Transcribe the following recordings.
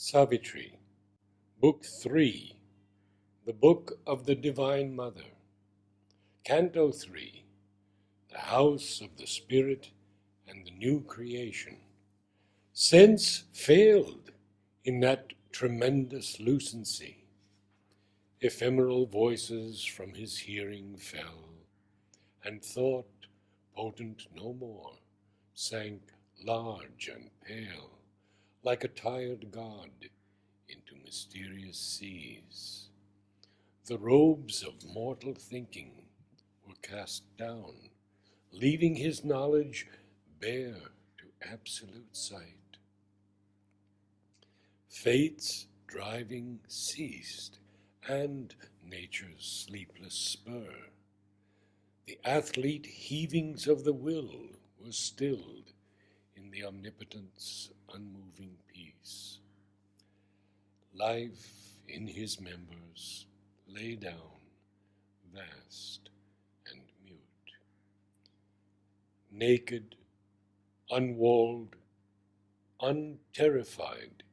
Savitri, Book 3, The Book of the Divine Mother, Canto 3, The House of the Spirit and the New Creation. Sense failed in that tremendous lucency. Ephemeral voices from his hearing fell, and thought, potent no more, sank large and pale, like a tired god, into mysterious seas. The robes of mortal thinking were cast down, leaving his knowledge bare to absolute sight. Fate's driving ceased, and nature's sleepless spur. The athlete heavings of the will were stilled in the omnipotent's unmoving peace. Life in his members lay down, vast and mute. Naked, unwalled, unterrified,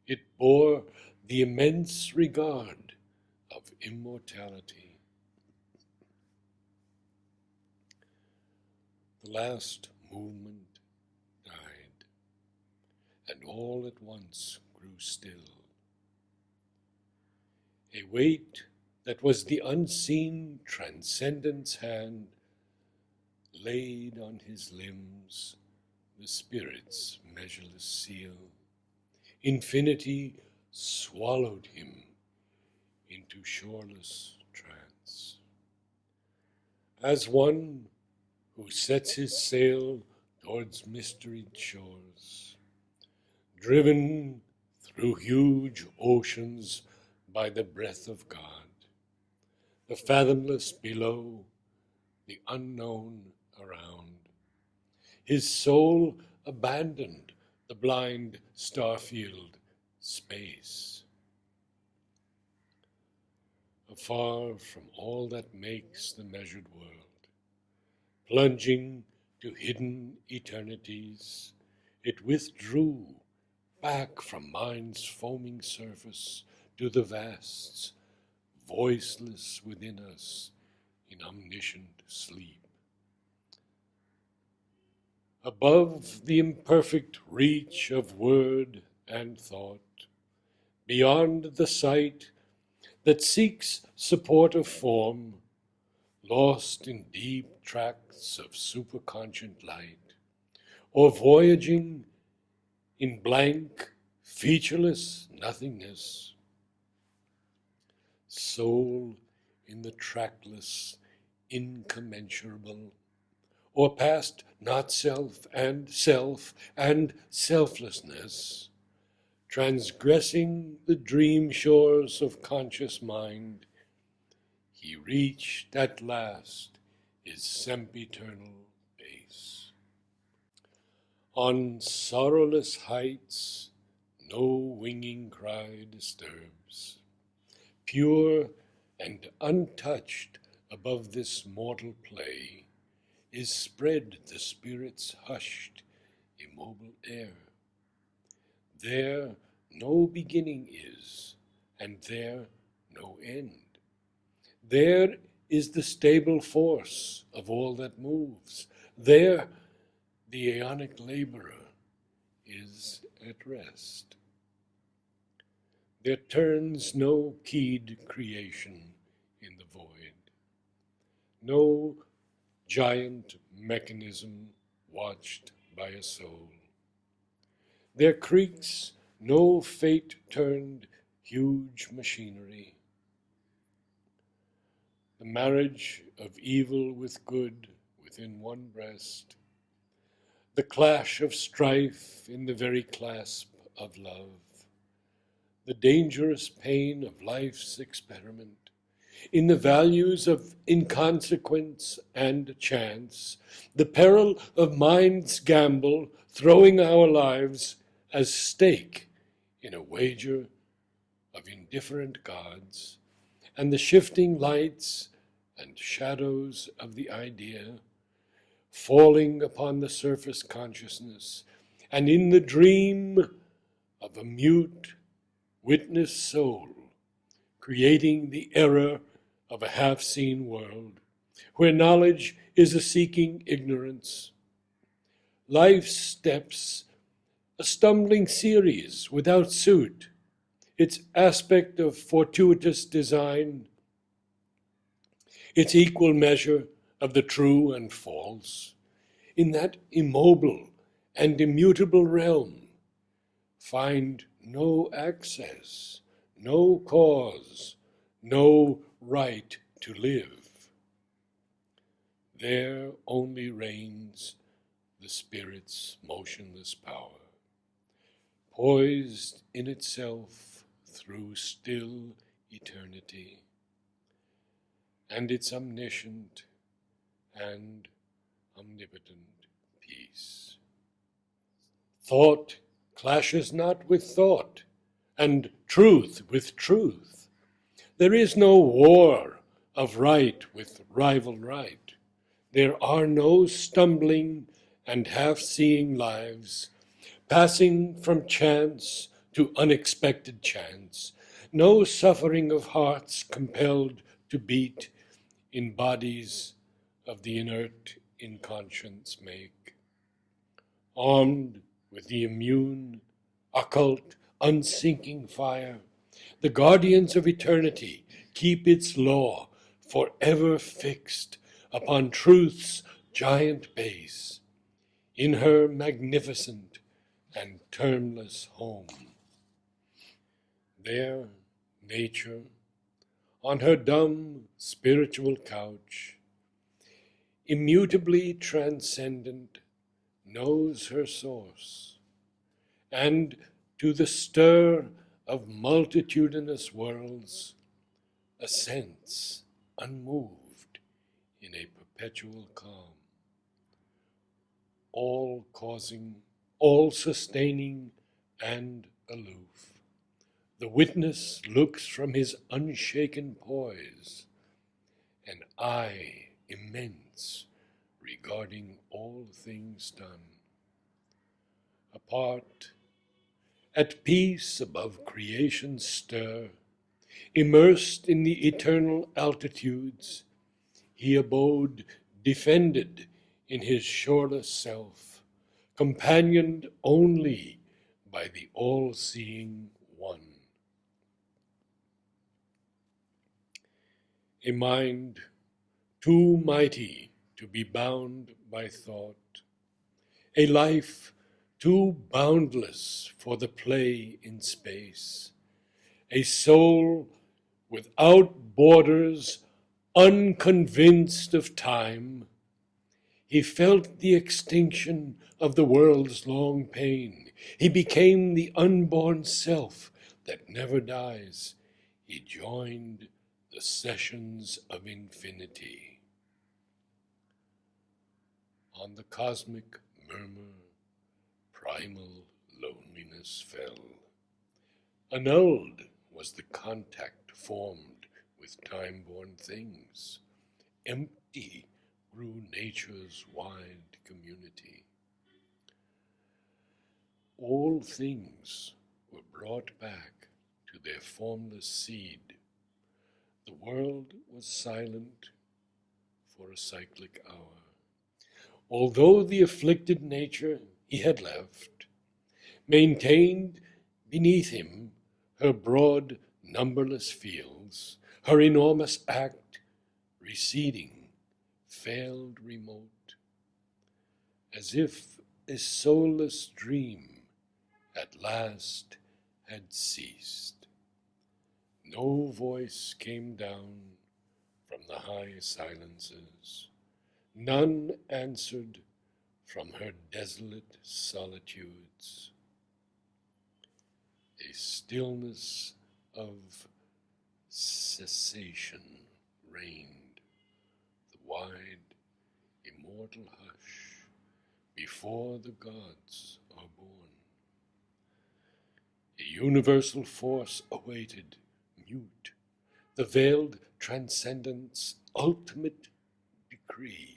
it bore the immense regard of immortality. The last movement died, and all at once grew still. A weight that was the unseen transcendent's hand laid on his limbs the spirit's measureless seal. Infinity swallowed him into shoreless trance. As one who sets his sail towards mysteried shores, driven through huge oceans by the breath of God, the fathomless below, the unknown around. His soul abandoned the blind star-field space. Afar from all that makes the measured world, plunging to hidden eternities, it withdrew back from mind's foaming surface to the vasts, voiceless within us in omniscient sleep. Above the imperfect reach of word and thought, beyond the sight that seeks support of form, lost in deep tracts of superconscient light, or voyaging in blank, featureless nothingness, soul in the trackless, incommensurable, or past not self and selflessness, transgressing the dream shores of conscious mind, he reached at last his sempiternal base. On sorrowless heights no winging cry disturbs. Pure and untouched above this mortal play is spread the spirit's hushed, immobile air. There no beginning is, and there no end. There is the stable force of all that moves. There the aeonic laborer is at rest. There turns no keyed creation in the void, no giant mechanism watched by a soul. There creaks no fate-turned huge machinery. The marriage of evil with good within one breast, the clash of strife in the very clasp of love, the dangerous pain of life's experiment, in the values of inconsequence and chance, the peril of mind's gamble, throwing our lives as stake in a wager of indifferent gods, and the shifting lights and shadows of the idea falling upon the surface consciousness, and in the dream of a mute witness soul, creating the error of a half-seen world, where knowledge is a seeking ignorance. Life's steps, a stumbling series without suit, its aspect of fortuitous design, its equal measure of the true and false, in that immobile and immutable realm, find no access, no cause, no right to live. There only reigns the Spirit's motionless power, poised in itself through still eternity, and its omniscient and omnipotent peace. Thought clashes not with thought, and truth with truth. There is no war of right with rival right. There are no stumbling and half-seeing lives, passing from chance to unexpected chance, no suffering of hearts compelled to beat in bodies of the inert inconscience make. Armed with the immune, occult, unsinking fire, the guardians of eternity keep its law forever fixed upon truth's giant base, in her magnificent and termless home. There, nature, on her dumb spiritual couch, immutably transcendent, knows her source, and to the stir of multitudinous worlds assents unmoved in a perpetual calm, all causing, all sustaining, and aloof. The witness looks from his unshaken poise, an eye immense regarding all things done. Apart, at peace above creation's stir, immersed in the eternal altitudes, he abode defended in his shoreless self, companioned only by the all-seeing One. A mind too mighty to be bound by thought, a life too boundless for the play in space, a soul without borders, unconvinced of time. He felt the extinction of the world's long pain. He became the unborn self that never dies. He joined the sessions of infinity. On the cosmic murmur, primal loneliness fell. Annulled was the contact formed with time-born things. Empty grew nature's wide community. All things were brought back to their formless seed. The world was silent for a cyclic hour. Although the afflicted nature he had left maintained beneath him her broad, numberless fields, her enormous act receding, failed remote, as if a soulless dream at last had ceased. No voice came down from the high silences. None answered from her desolate solitudes. A stillness of cessation reigned, the wide, immortal hush before the gods are born. A universal force awaited, mute, the veiled transcendence' ultimate decree.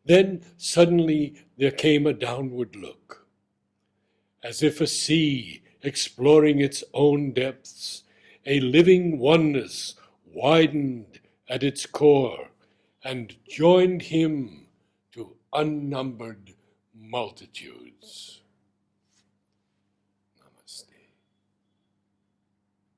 Then suddenly there came a downward look, as if a sea exploring its own depths, a living oneness widened at its core and joined him to unnumbered multitudes.